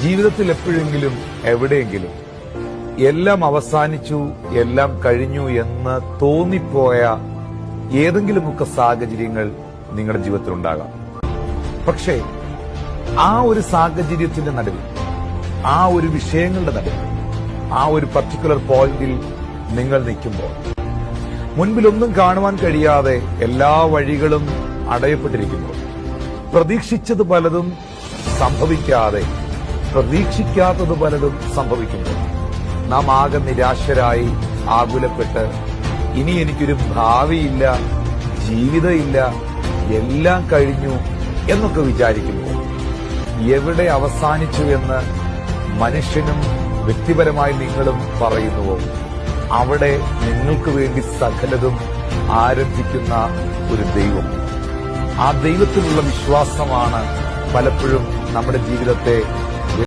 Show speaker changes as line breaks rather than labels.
ജീവിതത്തിൽ എപ്പോഴെങ്കിലും എവിടെയെങ്കിലും എല്ലാം അവസാനിച്ചു, എല്ലാം കഴിഞ്ഞു എന്ന് തോന്നിപ്പോയ ഏതെങ്കിലുമൊക്കെ സാഹചര്യങ്ങൾ നിങ്ങളുടെ ജീവിതത്തിലുണ്ടാകാം. പക്ഷേ ആ ഒരു സാഹചര്യത്തിന്റെ നടുവിൽ, ആ ഒരു വിഷയങ്ങളുടെ നടുവിൽ, ആ ഒരു പർട്ടിക്കുലർ പോയിന്റിൽ നിങ്ങൾ നിൽക്കുമ്പോൾ മുൻപിലൊന്നും കാണുവാൻ കഴിയാതെ എല്ലാ വഴികളും അടയപ്പെട്ടിരിക്കുമ്പോൾ, പ്രതീക്ഷിച്ചത് പലതും സംഭവിക്കാതെ പ്രതീക്ഷിക്കാത്തത് പലതും സംഭവിക്കുമ്പോൾ നാം ആകെ നിരാശരായി ആകുലപ്പെട്ട് ഇനി എനിക്കൊരു ഭാവിയില്ല, ജീവിതമില്ല, എല്ലാം കഴിഞ്ഞു എന്നൊക്കെ വിചാരിക്കുമ്പോൾ എവിടെ അവസാനിച്ചു എന്ന് മനുഷ്യനും വ്യക്തിപരമായി നിങ്ങളും പറയുന്നുവോ അവിടെ നിങ്ങൾക്ക് വേണ്ടി സകലതും ആരംഭിക്കുന്ന ഒരു ദൈവം. ആ ദൈവത്തിലുള്ള വിശ്വാസമാണ് പലപ്പോഴും നമ്മുടെ ജീവിതത്തെ